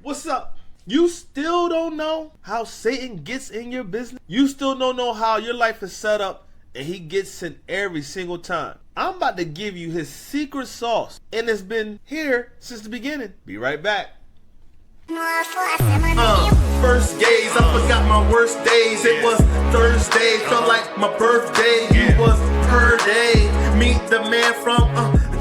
What's up? You still don't know how Satan gets in your business? You still don't know how your life is set up and he gets in every single time? I'm about to give you his secret sauce, and it's been here since the beginning. Be right back. First gaze, I forgot my worst days. It was Thursday, felt like my birthday. You was her day. Meet the man from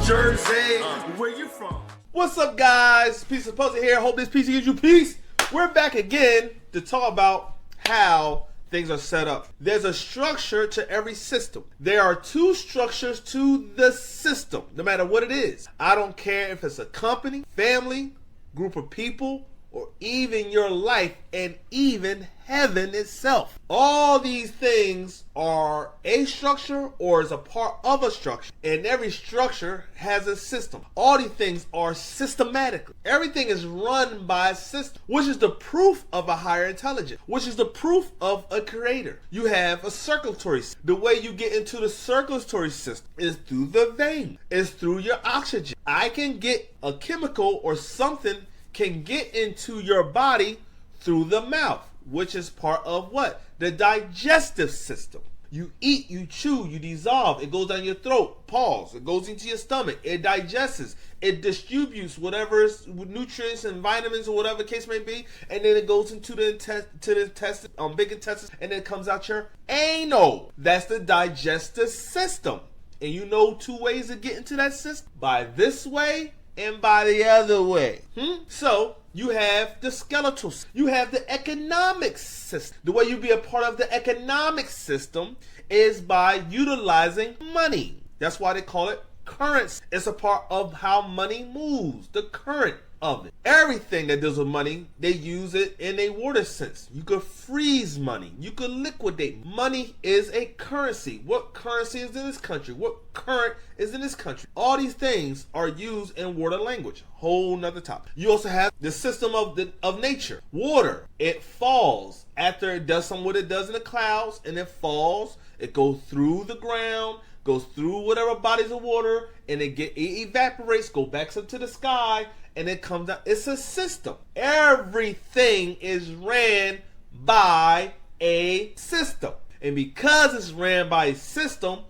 Jersey. Where you from? What's up, guys? Peace and Puzzle here. Hope this piece gives you peace. We're back again to talk about how things are set up. There's a structure to every system. There are two structures to the system, no matter what it is. I don't care if it's a company, family, group of people, or even your life, and even heaven itself. All these things are a structure or is a part of a structure, and every structure has a system. All these things are systematic. Everything is run by a system, which is the proof of a higher intelligence, which is the proof of a creator. You have a circulatory system. The way you get into the circulatory system is through the vein, is through your oxygen. I can get a chemical or something can get into your body through the mouth, which is part of what? The digestive system. You eat, you chew, you dissolve. It goes down your throat, pause. It goes into your stomach. It digests. It distributes whatever nutrients and vitamins or whatever the case may be, and then it goes into the intestine, big intestine, and then it comes out your anal. That's the digestive system. And you know two ways to get into that system: by this way and by the other way. So you have the skeletal, you have the economic system. The way you be a part of the economic system is by utilizing money. That's why they call it currency. It's a part of how money moves, the current of it. Everything that deals with money, they use it in a water sense. You could freeze money. You could liquidate. Money is a currency. What currency is in this country? What current is in this country? All these things are used in water language. Whole nother topic. You also have the system of nature. Water, it falls after it does what it does in the clouds, and it falls. It goes through the ground, goes through whatever bodies of water, and it evaporates, go back up to the sky, and it comes down. It's a system. Everything is ran by a system. And because it's ran by a system,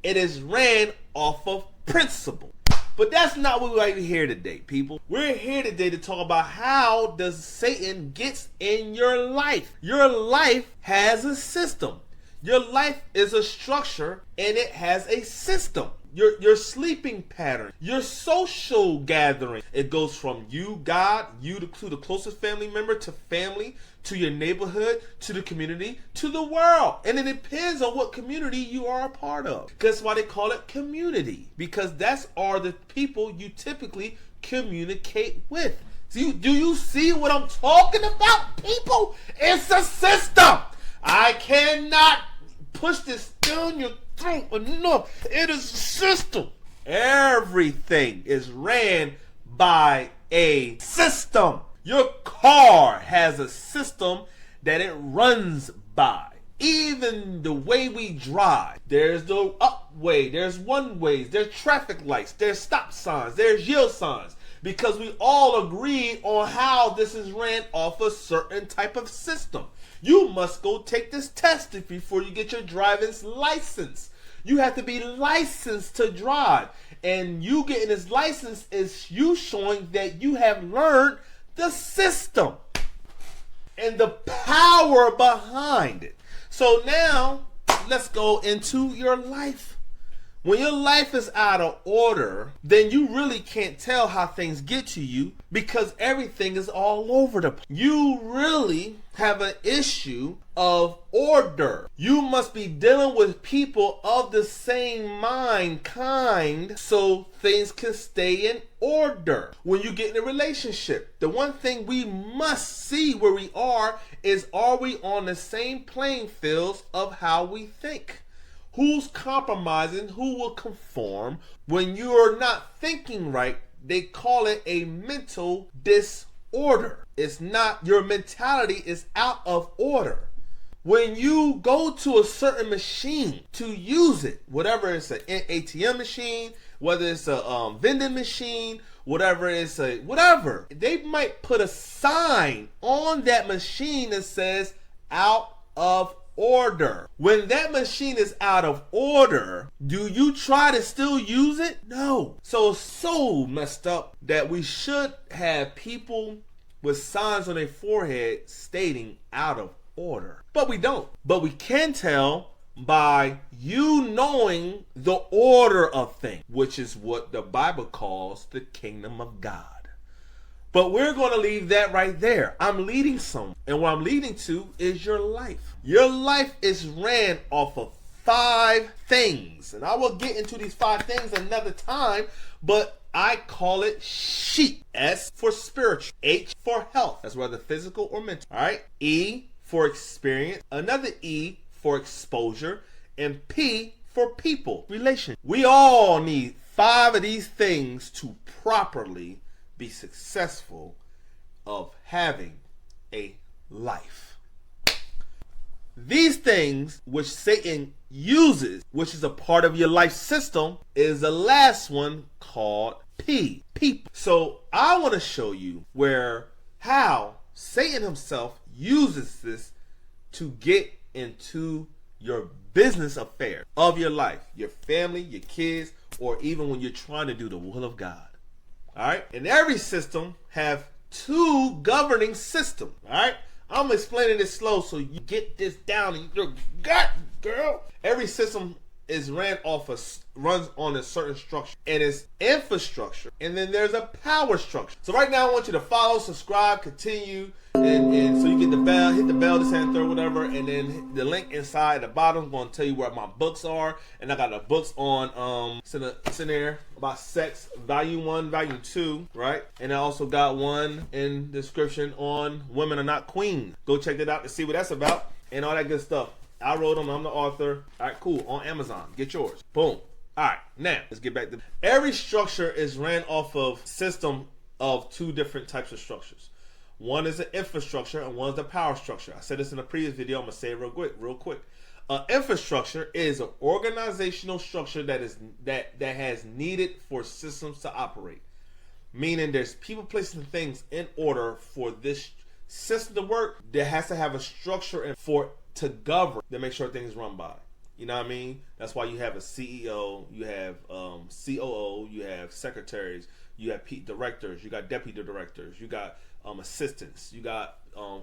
it is ran off of principle. But that's not what we're here today, people. We're here today to talk about how does Satan gets in your life. Your life has a system. Your life is a structure, and it has a system. Your sleeping pattern, your social gathering, it goes from you, God, you to the closest family member, to family, to your neighborhood, to the community, to the world. And it depends on what community you are a part of. That's why they call it community, because that's are the people you typically communicate with. Do you see what I'm talking about, people? It's a system. I cannot push this down your throat enough. It is a system. Everything is ran by a system. Your car has a system that it runs by. Even the way we drive, there's the up way, there's one ways, there's traffic lights, there's stop signs, there's yield signs, because we all agree on how this is ran off a certain type of system. You must go take this test before you get your driving license. You have to be licensed to drive. And you getting this license is you showing that you have learned the system and the power behind it. So now, let's go into your life. When your life is out of order, then you really can't tell how things get to you, because everything is all over the place. You really have an issue of order. You must be dealing with people of the same mind kind so things can stay in order. When you get in a relationship, the one thing we must see where we are we on the same playing fields of how we think? Who's compromising? Who will conform? When you're not thinking right, they call it a mental disorder. It's not, your mentality is out of order. When you go to a certain machine to use it, whatever it's an ATM machine, whether it's a vending machine, whatever. They might put a sign on that machine that says out of order. When that machine is out of order, do you try to still use it? No. So messed up that we should have people with signs on their forehead stating out of order. But we don't. But we can tell by you knowing the order of things, which is what the Bible calls the kingdom of God. But we're going to leave that right there. I'm leading some. And what I'm leading to is your life. Your life is ran off of 5 things. And I will get into these 5 things another time, but I call it sheep. S for spiritual. H for health. That's whether physical or mental. All right. E for experience. Another E for exposure. And P for people. Relation. We all need 5 of these things to properly be successful of having a life. These things which Satan uses, which is a part of your life system, is the last one called P, people. So I want to show you how Satan himself uses this to get into your business affairs of your life, your family, your kids, or even when you're trying to do the will of God. All right, and every system have 2 governing systems. All right, I'm explaining this slow so you get this down in your gut, girl. Every system is runs on a certain structure, and it's infrastructure, and then there's a power structure. So right now I want you to follow, subscribe, continue, and so you get the bell, hit the bell, this and third, whatever, and then the link inside at the bottom is going to tell you where my books are, and I got the books on it's in there about sex, volume 1, volume 2, right? And I also got one in the description on women are not queens. Go check that out to see what that's about and all that good stuff. I wrote them. I'm the author. All right, cool. On Amazon. Get yours. Boom. All right, now let's get back to every structure is ran off of system of 2 different types of structures. One is an infrastructure and one is a power structure. I said this in a previous video. I'm gonna say it real quick. Infrastructure is an organizational structure that has needed for systems to operate. Meaning there's people, places, and things in order for this system to work. There has to have a structure to govern, to make sure things run by. You know what I mean? That's why you have a CEO, you have COO, you have secretaries, you have directors, you got deputy directors, you got assistants, you got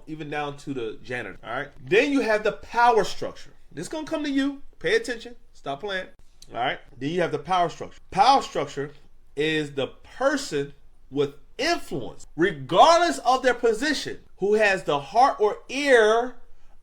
even down to the janitor. All right. Then you have the power structure. This is gonna come to you. Pay attention. Stop playing. All right. Then you have the power structure. Power structure is the person with influence, regardless of their position, who has the heart or ear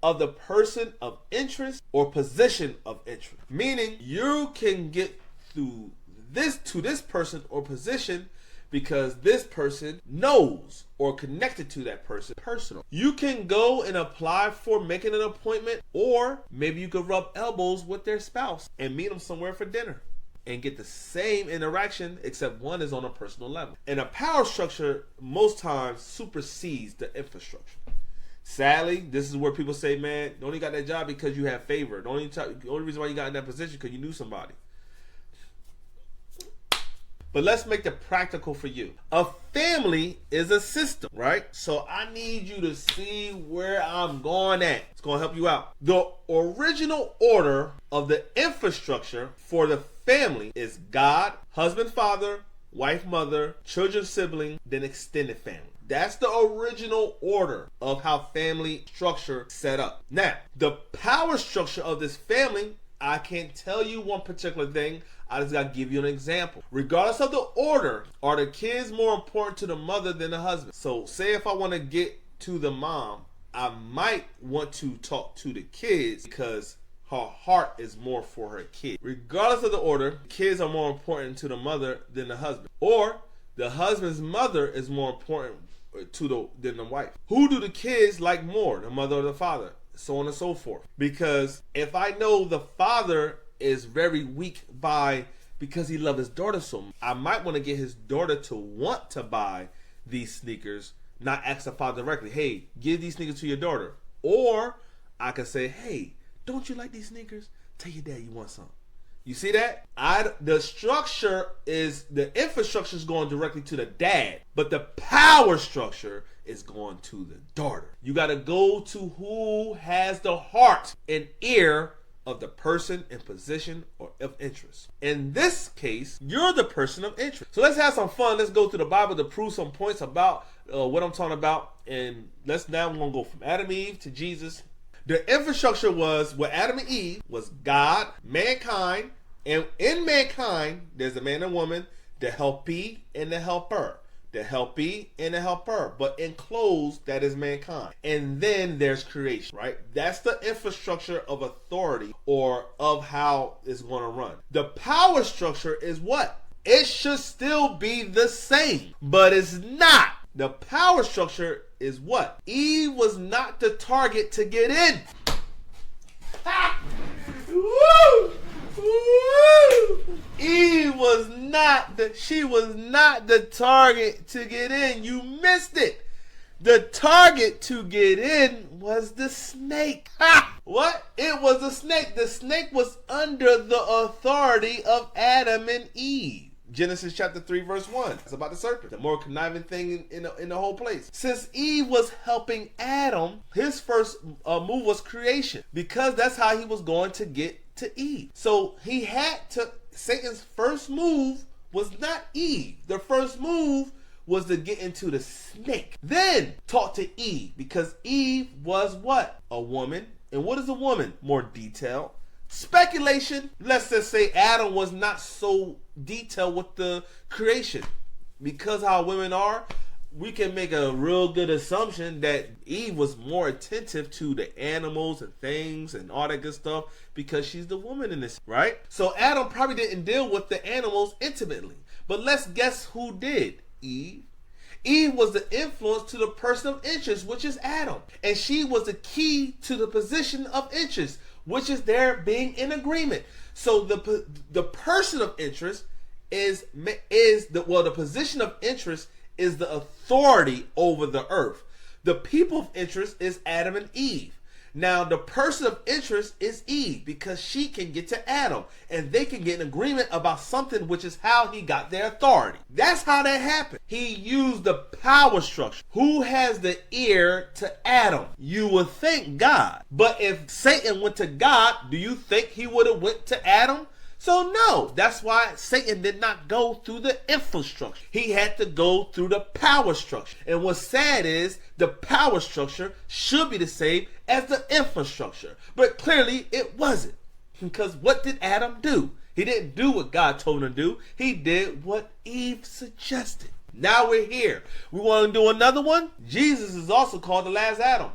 of the person of interest or position of interest. Meaning you can get through this to this person or position because this person knows or connected to that person personal. You can go and apply for making an appointment, or maybe you could rub elbows with their spouse and meet them somewhere for dinner and get the same interaction, except one is on a personal level. And a power structure most times supersedes the infrastructure. Sadly, this is where people say, man, you only got that job because you have favor. The only reason why you got in that position because you knew somebody. But let's make it practical for you. A family is a system, right? So I need you to see where I'm going at. It's going to help you out. The original order of the infrastructure for the family is God, husband, father, wife, mother, children, sibling, then extended family. That's the original order of how family structure set up. Now, the power structure of this family, I can't tell you one particular thing. I just got to give you an example. Regardless of the order, are the kids more important to the mother than the husband? So say if I want to get to the mom, I might want to talk to the kids because her heart is more for her kid. Regardless of the order, kids are more important to the mother than the husband. Or the husband's mother is more important than the wife. Who do the kids like more, the mother or the father? So on and so forth. Because if I know the father is very weak because he loves his daughter so much, I might want to get his daughter to want to buy these sneakers, not ask the father directly, hey, give these sneakers to your daughter. Or I could say, hey, don't you like these sneakers? Tell your dad you want some. You see that? The structure is, the infrastructure is going directly to the dad, but the power structure is going to the daughter. You got to go to who has the heart and ear of the person in position or of interest. In this case, you're the person of interest. So let's have some fun. Let's go to the Bible to prove some points about what I'm talking about. And we're going to go from Adam and Eve to Jesus. The infrastructure was, with Adam and Eve, was God, mankind, and in mankind, there's a man and woman, the helpee and the helper. The helpee and the helper, but enclosed, that is mankind. And then there's creation, right? That's the infrastructure of authority or of how it's going to run. The power structure is what? It should still be the same, but it's not. The power structure is what? Eve was not the target to get in. Ha! Woo! Woo! Eve was not the target to get in. You missed it. The target to get in was the snake. Ha! What? It was the snake. The snake was under the authority of Adam and Eve. Genesis chapter 3 verse 1. It's about the serpent. The more conniving thing in the whole place. Since Eve was helping Adam, his first move was creation. Because that's how he was going to get to Eve. So Satan's first move was not Eve. The first move was to get into the snake. Then talk to Eve, because Eve was what? A woman. And what is a woman? More detail. Speculation. Let's just say Adam was not so detailed with the creation. Because how women are, we can make a real good assumption that Eve was more attentive to the animals and things and all that good stuff because she's the woman in this, right? So Adam probably didn't deal with the animals intimately. But let's guess who did? Eve. Eve was the influence to the person of interest, which is Adam. And she was the key to the position of interest, which is their being in agreement. So the person of interest the position of interest is the authority over the earth. The people of interest is Adam and Eve. Now, the person of interest is Eve because she can get to Adam and they can get an agreement about something, which is how he got their authority. That's how that happened. He used the power structure. Who has the ear to Adam? You would think God. But if Satan went to God, do you think he would have went to Adam? So no, that's why Satan did not go through the infrastructure. He had to go through the power structure. And what's sad is the power structure should be the same as the infrastructure. But clearly it wasn't. Because what did Adam do? He didn't do what God told him to do. He did what Eve suggested. Now we're here. We want to do another one. Jesus is also called the last Adam.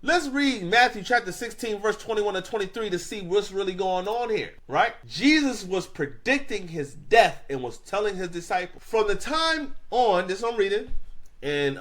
Let's read Matthew chapter 16, verse 21 and 23 to see what's really going on here, right? Jesus was predicting his death and was telling his disciples. From the time on, this I'm reading, and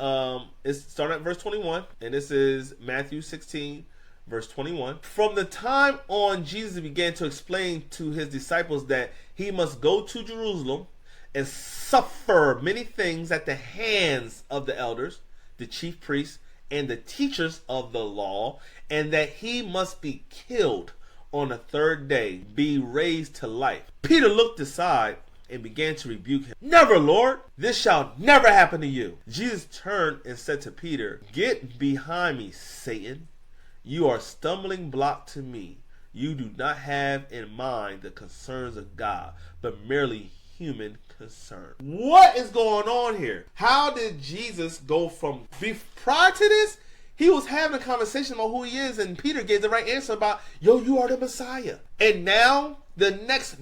it's starting at verse 21, and this is Matthew 16, verse 21. From the time on, Jesus began to explain to his disciples that he must go to Jerusalem and suffer many things at the hands of the elders, the chief priests, and the teachers of the law, and that he must be killed on the third day, be raised to life. Peter looked aside and began to rebuke him. Never, Lord, this shall never happen to you. Jesus turned and said to Peter, get behind me, Satan. You are a stumbling block to me. You do not have in mind the concerns of God, but merely human concern. What is going on here? How did Jesus go from prior to this? He was having a conversation about who he is, and Peter gave the right answer about, yo, you are the Messiah. And now the next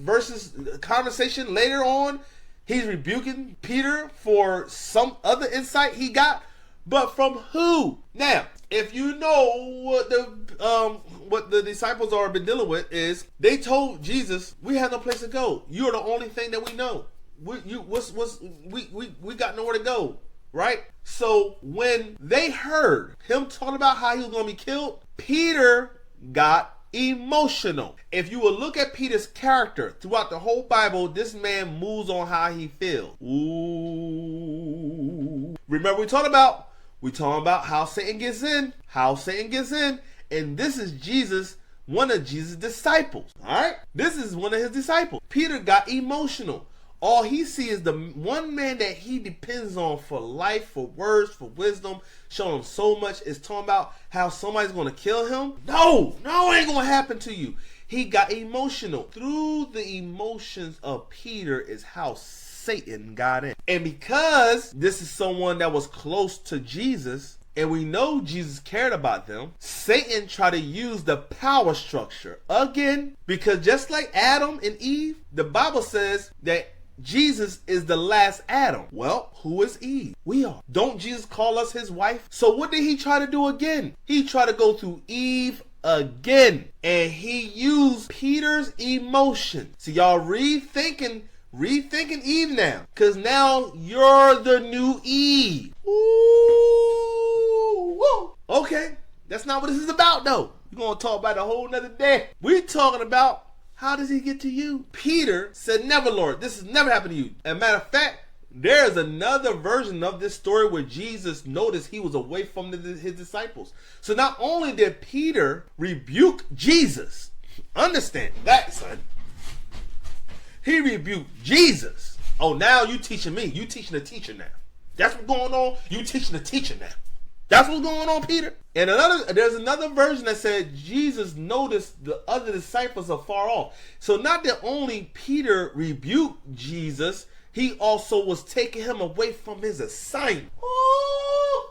conversation later on, he's rebuking Peter for some other insight he got, but from who? Now, if you know what the disciples are been dealing with is, they told Jesus, we have no place to go. You're the only thing that we know. We got nowhere to go, right? So when they heard him talking about how he was going to be killed, Peter got emotional. If you will look at Peter's character throughout the whole Bible, this man moves on how he feels. Ooh. Remember we talking about how Satan gets in, and this is Jesus, one of Jesus' disciples. All right. This is one of his disciples. Peter got emotional. All he sees is the one man that he depends on for life, for words, for wisdom, showing him so much, is talking about how somebody's going to kill him. No, it ain't going to happen to you. He got emotional. Through the emotions of Peter is how Satan got in. And because this is someone that was close to Jesus, and we know Jesus cared about them, Satan tried to use the power structure again, because just like Adam and Eve, the Bible says that Jesus is the last Adam. Well, who is Eve? We are. Don't Jesus call us his wife? So what did he try to do again? He tried to go through Eve again, and he used Peter's emotion. So y'all rethinking Eve now, because now you're the new Eve. Ooh, woo. Okay, that's not what this is about though. We're going to talk about a whole nother day. We're talking about, how does he get to you? Peter said, never, Lord. This has never happened to you. As a matter of fact, there's another version of this story where Jesus noticed he was away from his disciples. So not only did Peter rebuke Jesus, understand that, son. He rebuked Jesus. Oh, now you teaching me. You teaching the teacher now. That's what's going on. You teaching the teacher now. That's what's going on, Peter. And there's another version that said Jesus noticed the other disciples afar off. So not that only Peter rebuked Jesus, he also was taking him away from his assignment. Ooh.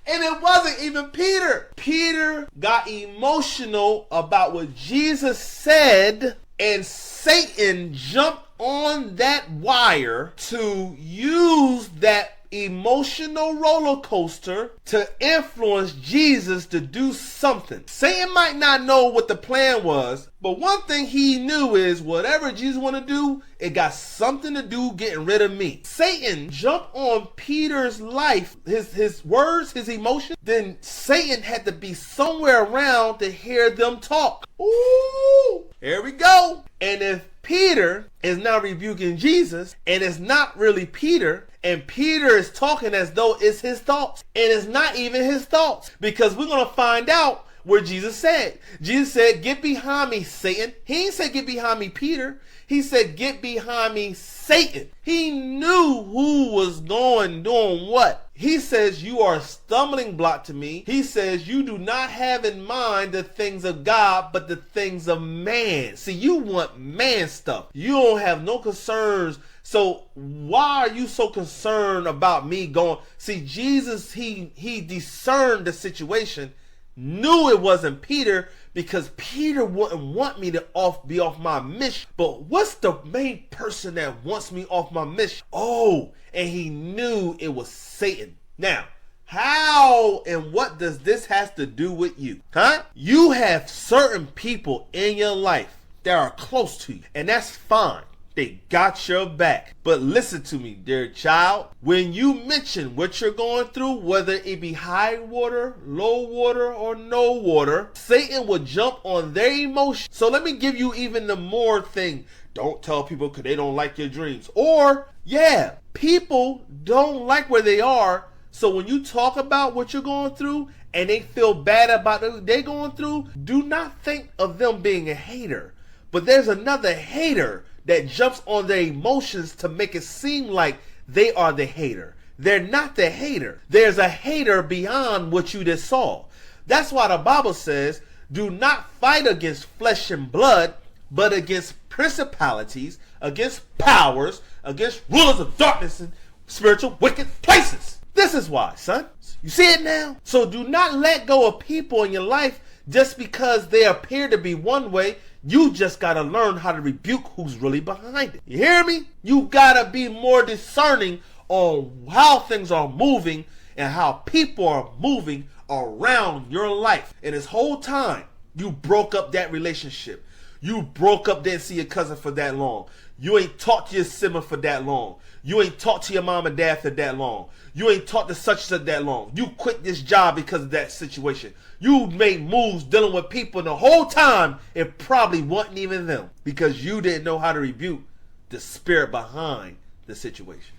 And it wasn't even Peter. Peter got emotional about what Jesus said, and Satan jumped on that wire to use that emotional roller coaster to influence Jesus to do something. Satan might not know what the plan was, but one thing he knew is whatever Jesus want to do, it got something to do getting rid of me. Satan jumped on Peter's life, his words, his emotion. Then Satan had to be somewhere around to hear them talk. Ooh, here we go. And if Peter is now rebuking Jesus, and it's not really Peter, and Peter is talking as though it's his thoughts, and it's not even his thoughts, because we're going to find out where Jesus said. Jesus said, get behind me, Satan. He didn't say get behind me, Peter. He said, get behind me, Satan. He knew who was doing what. He says, you are a stumbling block to me. He says, you do not have in mind the things of God, but the things of man. See, you want man stuff. You don't have no concerns. So why are you so concerned about me going? See, Jesus, he discerned the situation, knew it wasn't Peter, because Peter wouldn't want me to be off my mission. But what's the main person that wants me off my mission? Oh, and he knew it was Satan. Now, how and what does this have to do with you? Huh? You have certain people in your life that are close to you, and that's fine. They got your back. But listen to me, dear child. When you mention what you're going through, whether it be high water, low water, or no water, Satan will jump on their emotions. So let me give you even the more thing. Don't tell people because they don't like your dreams. Or, yeah, people don't like where they are. So when you talk about what you're going through and they feel bad about what they're going through, do not think of them being a hater. But there's another hater that jumps on their emotions to make it seem like they are the hater. They're not the hater. There's a hater beyond what you just saw. That's why the Bible says, do not fight against flesh and blood, but against principalities, against powers, against rulers of darkness and spiritual wicked places. This is why, son. You see it now? So do not let go of people in your life just because they appear to be one way. You just got to learn how to rebuke who's really behind it. You hear me? You got to be more discerning on how things are moving and how people are moving around your life. And this whole time, you broke up that relationship. You broke up, didn't see your cousin for that long. You ain't talked to your sibling for that long. You ain't talked to your mom and dad for that long. You ain't talked to such and such that long. You quit this job because of that situation. You made moves dealing with people, and the whole time it probably wasn't even them, because you didn't know how to rebuke the spirit behind the situation.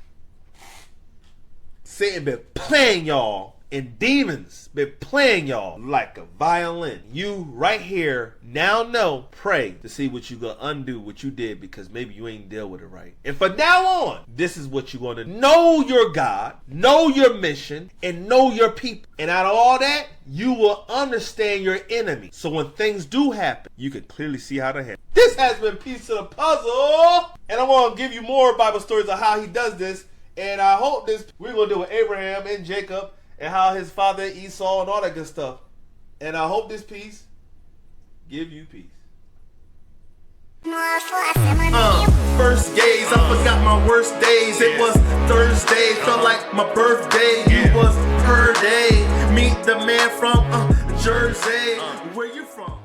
Satan been playing y'all and demons been playing y'all like a violin. You right here now know, pray to see what you gonna undo what you did, because maybe you ain't deal with it right. And from now on, this is what you're gonna know: your God, know your mission, and know your people. And out of all that, you will understand your enemy. So when things do happen, you can clearly see how to handle. This has been Piece of the Puzzle. And I want to give you more Bible stories of how he does this. And I hope we're going to do with Abraham and Jacob and how his father Esau and all that good stuff. And I hope this piece give you peace. First gaze, I forgot my worst days. It was Thursday, felt like my birthday. You was her day. Meet the man from Jersey. Where you from?